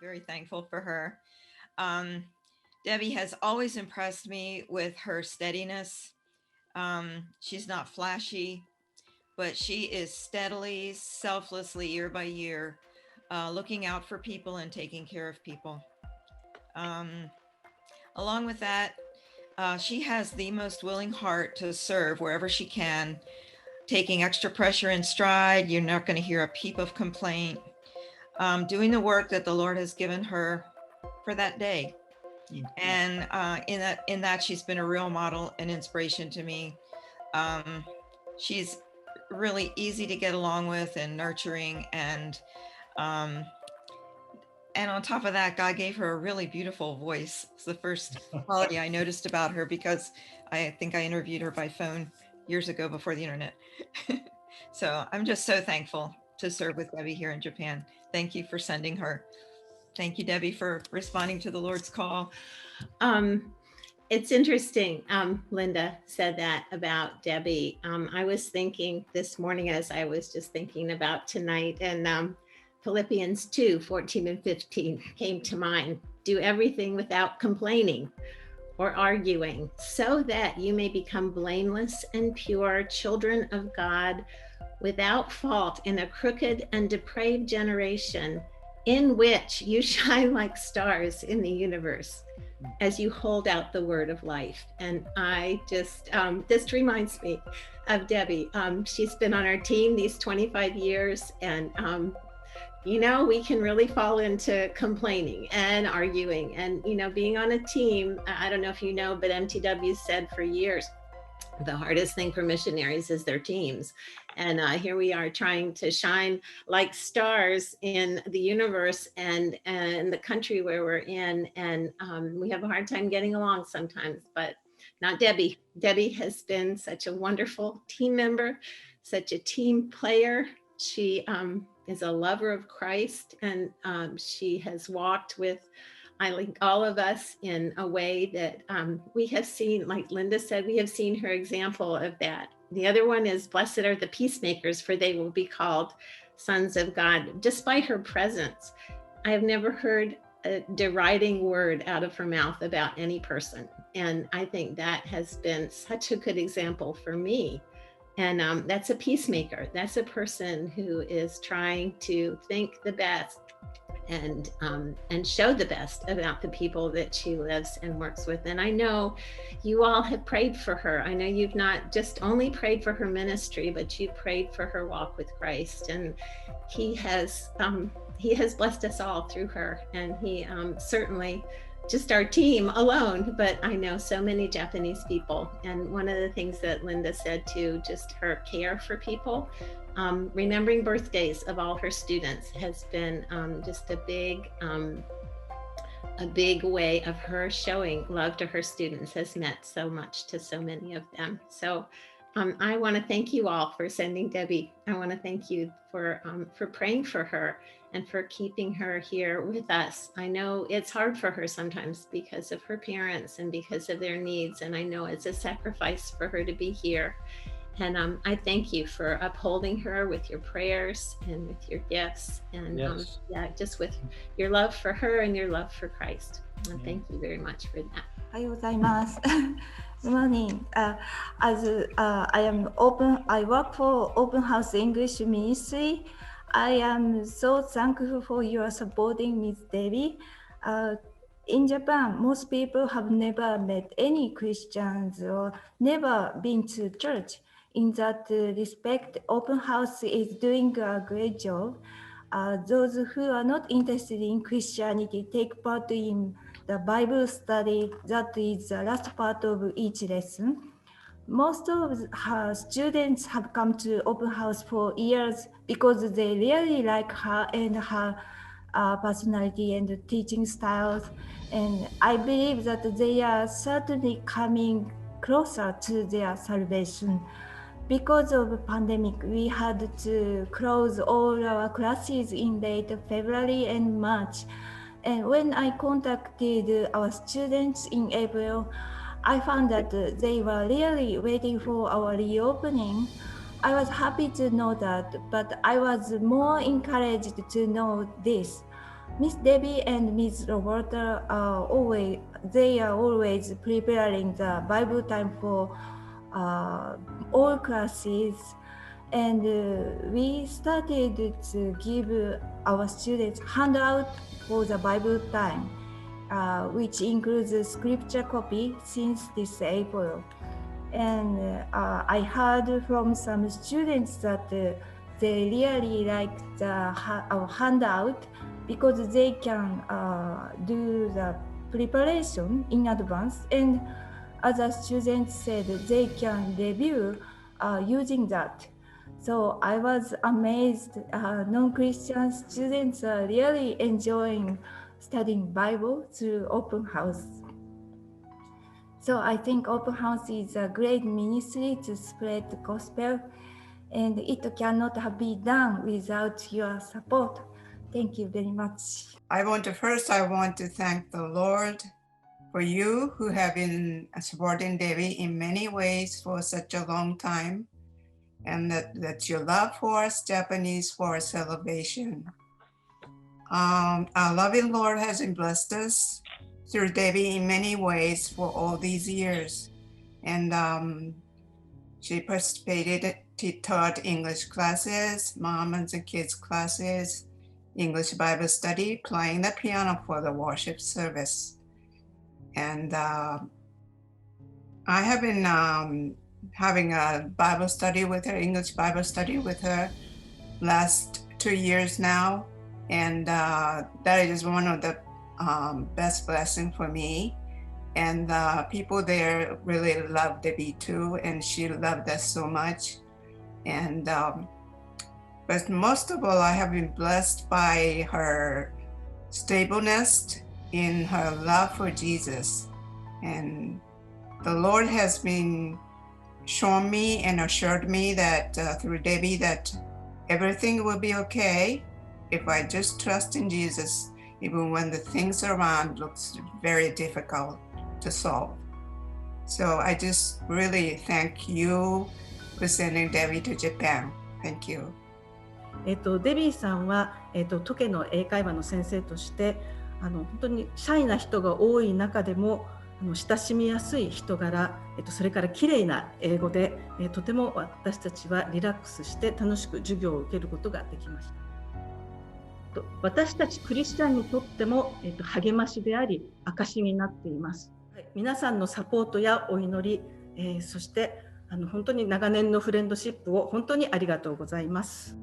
very thankful for her. Um, Debbie has always impressed me with her steadiness. She's not flashy, but she is steadily, selflessly, year by year, looking out for people and taking care of people. Um, Along with that, she has the most willing heart to serve wherever she can, taking extra pressure in stride. You're not going to hear a peep of complaint. Doing the work that the Lord has given her for that day. And in that, she's been a real model and inspiration to me. She's really easy to get along with and nurturing, um, and on top of that, God gave her a really beautiful voice. It's the first quality I noticed about her, because I think I interviewed her by phone years ago before the internet. So I'm just so thankful to serve with Debbie here in Japan. Thank you for sending her. Thank you, Debbie, for responding to the Lord's call. It's interesting. Linda said that about Debbie. I was thinking this morning, as I was just thinking about tonight, and Philippians 2:14 and 15 came to mind. Do everything without complaining or arguing, so that you may become blameless and pure, children of God, without fault in a crooked and depraved generation, in which you shine like stars in the universe as you hold out the word of life. And I just, this reminds me of Debbie. She's been on our team these 25 years, and we can really fall into complaining and arguing, and being on a team. I don't know if you know, but MTW said for years the hardest thing for missionaries is their teams. And here we are trying to shine like stars in the universe and the country where we're in. And we have a hard time getting along sometimes, but not Debbie. Debbie has been such a wonderful team member, such a team player. She is a lover of Christ, and she has walked with, I think, all of us in a way that we have seen, like Linda said, we have seen her example of that. The other one is, blessed are the peacemakers, for they will be called sons of God. Despite her presence, I have never heard a deriding word out of her mouth about any person. And I think that has been such a good example for me. And that's a peacemaker. That's a person who is trying to think the best and show the best about the people that she lives and works with. And I know you all have prayed for her. I know you've not just only prayed for her ministry, but you prayed for her walk with Christ. And he has blessed us all through her. And he certainly, just our team alone, but I know so many Japanese people. And one of the things that Linda said too, just her care for people, remembering birthdays of all her students has been just a big way of her showing love to her students, has meant so much to so many of them. So I want to thank you all for sending Debbie. I want to thank you for praying for her and for keeping her here with us. I know it's hard for her sometimes because of her parents and because of their needs. And I know it's a sacrifice for her to be here. And I thank you for upholding her with your prayers and with your gifts, and just with your love for her and your love for Christ. And thank you very much for that. おはようございます。Good morning. As I work for Open House English Ministry. I am so thankful for your supporting Miss Debbie. In Japan, most people have never met any Christians or never been to church. In that respect, Open House is doing a great job. Those who are not interested in Christianity take part in the Bible study. That is the last part of each lesson. Most of her students have come to Open House for years because they really like her and her personality and teaching styles. And I believe that they are certainly coming closer to their salvation. Because of the pandemic, we had to close all our classes in late February and March. And when I contacted our students in April, I found that they were really waiting for our reopening. I was happy to know that, but I was more encouraged to know this. Miss Debbie and Miss Roberta are always preparing the Bible time for all classes, and we started to give our students handout for the Bible time, which includes a scripture copy since this April. And I heard from some students that they really like our handout because they can do the preparation in advance, and other students said they can review using that. So I was amazed. Non-Christian students are really enjoying studying Bible through open house. So I think open house is a great ministry to spread the gospel, and it cannot be done without your support. Thank you very much. I want to thank the Lord for you who have been supporting Debbie in many ways for such a long time, and that your love for us Japanese for salvation. Our loving Lord has blessed us through Debbie in many ways for all these years. And she participated, taught English classes, mom and the kids classes, English Bible study, playing the piano for the worship service. And I have been having a Bible study with her, English Bible study with her last 2 years now. And that is one of the best blessing for me. And people there really loved Debbie too, and she loved us so much. And but most of all, I have been blessed by her stableness in her love for Jesus. And the Lord has been shown me and assured me that through Debbie that everything will be okay if I just trust in Jesus, even when the things around looks very difficult to solve. So I just really thank you for sending Debbie to Japan. Thank you. デビーさんは、トケの英会話の先生として本当にシャイな人が多い中でも親しみやすい人柄、それから綺麗な英語で、とても私たちはリラックスして楽しく授業を受けることができました。私たちクリスチャンにとっても、励ましであり証になっています。皆さんのサポートやお祈り、そして本当に長年のフレンドシップを本当にありがとうございます。